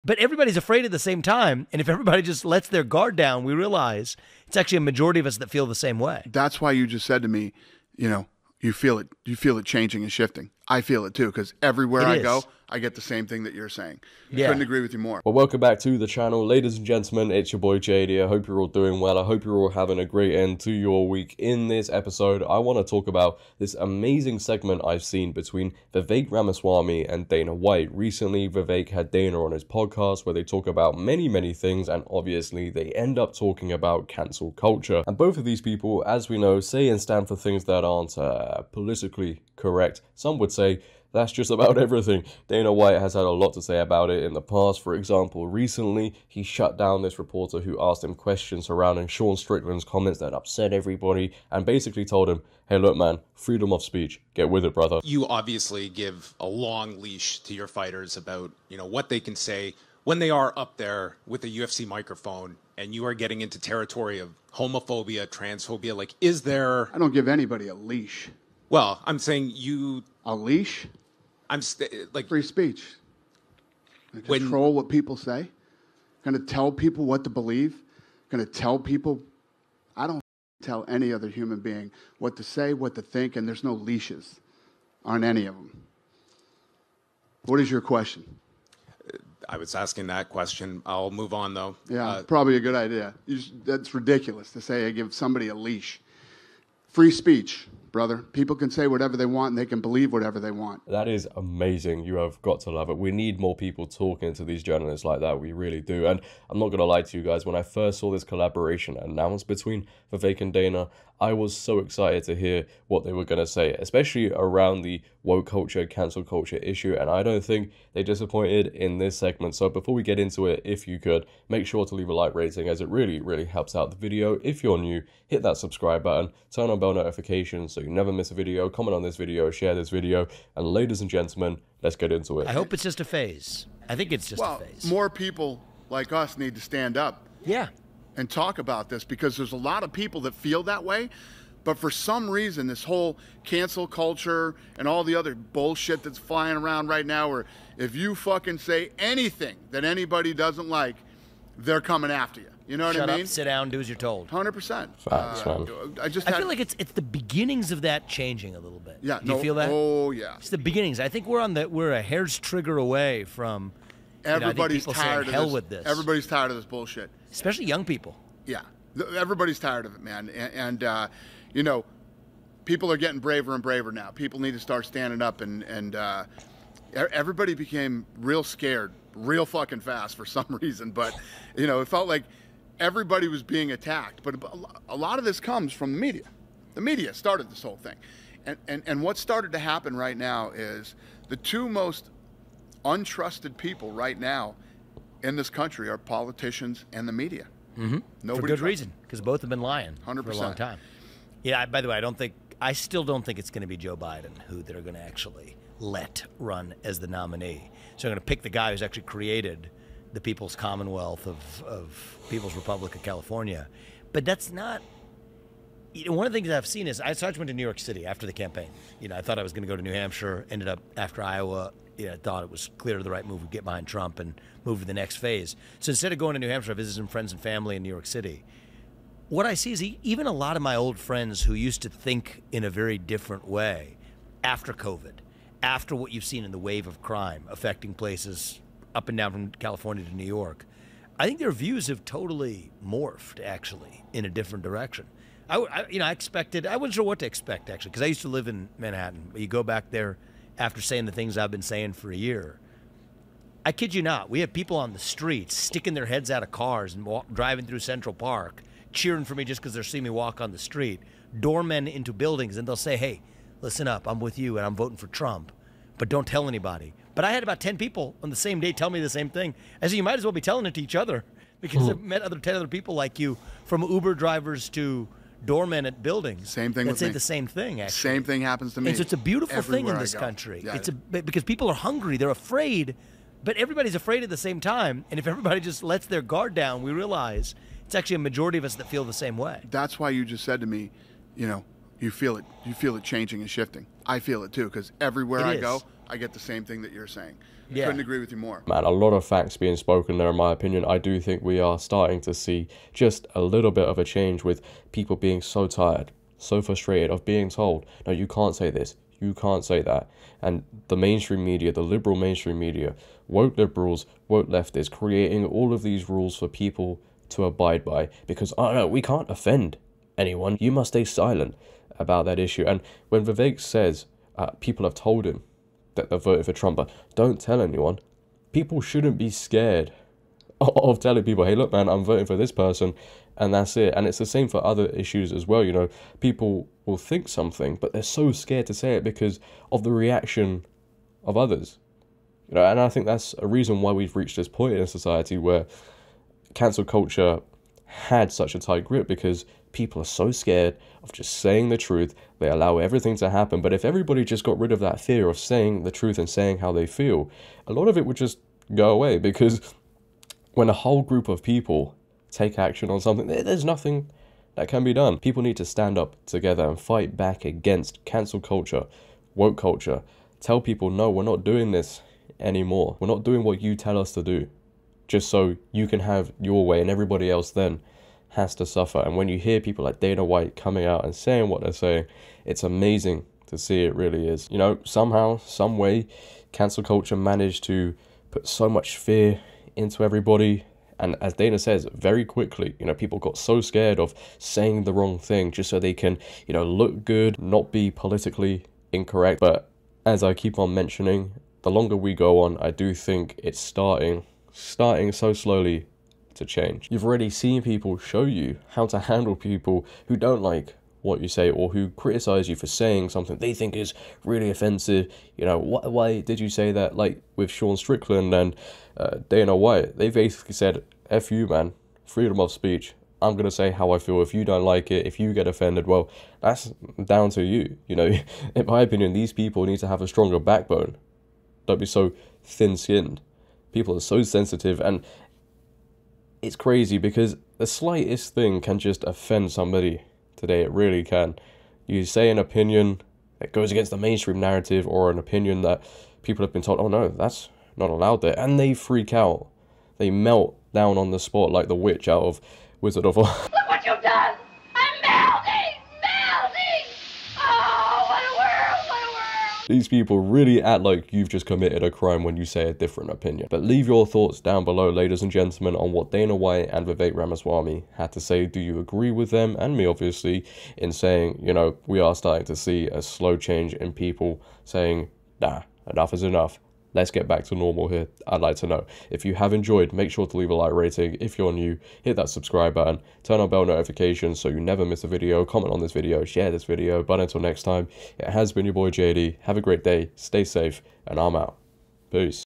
But everybody's afraid at the same time. And if everybody just lets their guard down, we realize it's actually a majority of us that feel the same way. That's why you just said to me, you know, you feel it changing and shifting. I feel it too, because everywhere I go, I get the same thing that you're saying. Yeah. Couldn't agree with you more. Well, welcome back to the channel, ladies and gentlemen. It's your boy JD. I hope you're all doing well. I hope you're all having a great end to your week. In this episode, I want to talk about this amazing segment I've seen between Vivek Ramaswamy and Dana White. Recently, Vivek had Dana on his podcast where they talk about many things, and obviously they end up talking about cancel culture. And both of these people, as we know, say and stand for things that aren't politically correct. Some would say that's just about everything. Dana White has had a lot to say about it in the past. For example, recently, he shut down this reporter who asked him questions surrounding Sean Strickland's comments that upset everybody and basically told him, hey, look, man, freedom of speech. Get with it, brother. You obviously give a long leash to your fighters about, what they can say when they are up there with a UFC microphone and you are getting into territory of homophobia, transphobia. Like, is there... I don't give anybody a leash. Well, I'm saying you... A leash? I'm like... Free speech. Control what people say. Going to tell people what to believe. Going to tell people... I don't tell any other human being what to say, what to think, and there's no leashes on any of them. What is your question? I was asking that question. I'll move on, though. Yeah, probably a good idea. That's ridiculous to say I give somebody a leash. Free speech, brother. People can say whatever they want and they can believe whatever they want. That is amazing. You have got to love it. We need more people talking to these journalists like that. We really do. And I'm not going to lie to you guys. When I first saw this collaboration announced between Vivek and Dana, I was so excited to hear what they were going to say, especially around the woke culture, cancel culture issue. And I don't think they disappointed in this segment. So before we get into it, if you could, make sure to leave a like rating as it really helps out the video. If you're new, hit that subscribe button, turn on bell notifications so you never miss a video, comment on this video, share this video. And ladies and gentlemen, let's get into it. I hope it's just a phase. I think it's just a phase. More people like us need to stand up. Yeah. And talk about this, because there's a lot of people that feel that way, but for some reason this whole cancel culture and all the other bullshit that's flying around right now, where if you fucking say anything that anybody doesn't like, they're coming after you. You know what I mean? Shut up, sit down, do as you're told. 100%. Facts, man. I feel like it's the beginnings of that changing a little bit. Yeah. Do you feel that? Oh yeah. It's the beginnings. I think we're a hair's trigger away from everybody's tired of this. Everybody's tired of this bullshit. Especially young people. Yeah, everybody's tired of it, man. And people are getting braver and braver now. People need to start standing up, and everybody became real scared, real fucking fast for some reason. But, it felt like everybody was being attacked. But a lot of this comes from the media. The media started this whole thing. And what started to happen right now is the two most untrusted people right now in this country are politicians and the media. Mm-hmm. For good reason, because both have been lying 100%. for a long time. Yeah, by the way, I still don't think it's going to be Joe Biden who they're going to actually let run as the nominee. So they're going to pick the guy who's actually created the People's Commonwealth of People's Republic of California. But that's not... one of the things I've seen is, I went to New York City after the campaign. I thought I was going to go to New Hampshire, ended up after Iowa. I thought it was clear the right move would get behind Trump and move to the next phase. So instead of going to New Hampshire, I visited some friends and family in New York City. What I see is even a lot of my old friends who used to think in a very different way after COVID, after what you've seen in the wave of crime affecting places up and down from California to New York, I think their views have totally morphed, actually, in a different direction. I wasn't sure what to expect, actually, because I used to live in Manhattan. You go back there after saying the things I've been saying for a year. I kid you not, we have people on the streets sticking their heads out of cars and driving through Central Park, cheering for me just because they're seeing me walk on the street, doormen into buildings, and they'll say, hey, listen up, I'm with you and I'm voting for Trump, but don't tell anybody. But I had about 10 people on the same day tell me the same thing. I said, you might as well be telling it to each other, because I've met 10 other people like you, from Uber drivers to doormen at buildings. Same thing with me. Say the same thing, actually. Same thing happens to me. And so it's a beautiful thing in this country. Yeah. Because people are hungry, they're afraid, but everybody's afraid at the same time. And if everybody just lets their guard down, we realize it's actually a majority of us that feel the same way. That's why you just said to me, you feel it changing and shifting. I feel it too, because everywhere I go, I get the same thing that you're saying. Yeah. Couldn't agree with you more. Man, a lot of facts being spoken there, in my opinion. I do think we are starting to see just a little bit of a change with people being so tired, so frustrated of being told, no, you can't say this, you can't say that. And the mainstream media, the liberal mainstream media, woke liberals, woke leftists, creating all of these rules for people to abide by because, oh no, we can't offend anyone. You must stay silent about that issue. And when Vivek says people have told him that they're voting for Trump, but don't tell anyone, people shouldn't be scared of telling people, hey, look, man, I'm voting for this person, and that's it. And it's the same for other issues as well. You know, people will think something, but they're so scared to say it because of the reaction of others. You know, and I think that's a reason why we've reached this point in society where cancel culture had such a tight grip, because people are so scared of just saying the truth. They allow everything to happen. But if everybody just got rid of that fear of saying the truth and saying how they feel, a lot of it would just go away, because when a whole group of people take action on something, there's nothing that can be done. People need to stand up together and fight back against cancel culture, woke culture. Tell people, no, we're not doing this anymore. We're not doing what you tell us to do, just so you can have your way and everybody else then has to suffer. And when you hear people like Dana White coming out and saying what they're saying, it's amazing to see. It really is. You know, somehow, some way, cancel culture managed to put so much fear into everybody. And as Dana says, very quickly, you know, people got so scared of saying the wrong thing just so they can, you know, look good, not be politically incorrect. But as I keep on mentioning, the longer we go on, I do think it's starting so slowly to change. You've already seen people show you how to handle people who don't like what you say or who criticize you for saying something they think is really offensive. You know, why did you say that? Like with Sean Strickland and Dana White, they basically said, F you, man, freedom of speech. I'm going to say how I feel. If you don't like it, if you get offended, well, that's down to you. You know, in my opinion, these people need to have a stronger backbone. Don't be so thin-skinned. People are so sensitive, and it's crazy because the slightest thing can just offend somebody today. It really can. You say an opinion that goes against the mainstream narrative, or an opinion that people have been told, oh no, that's not allowed there, and they freak out. They melt down on the spot like the witch out of Wizard of Oz. Look what you've done! I'm melting! Melting! Oh, what a world! What a world! These people really act like you've just committed a crime when you say a different opinion. But leave your thoughts down below, ladies and gentlemen, on what Dana White and Vivek Ramaswamy had to say. Do you agree with them, and me obviously, in saying, you know, we are starting to see a slow change in people saying, nah, enough is enough. Let's get back to normal here. I'd like to know. If you have enjoyed, make sure to leave a like rating. If you're new, hit that subscribe button, turn on bell notifications so you never miss a video, comment on this video, share this video. But until next time, it has been your boy JD. Have a great day, stay safe, and I'm out. Peace.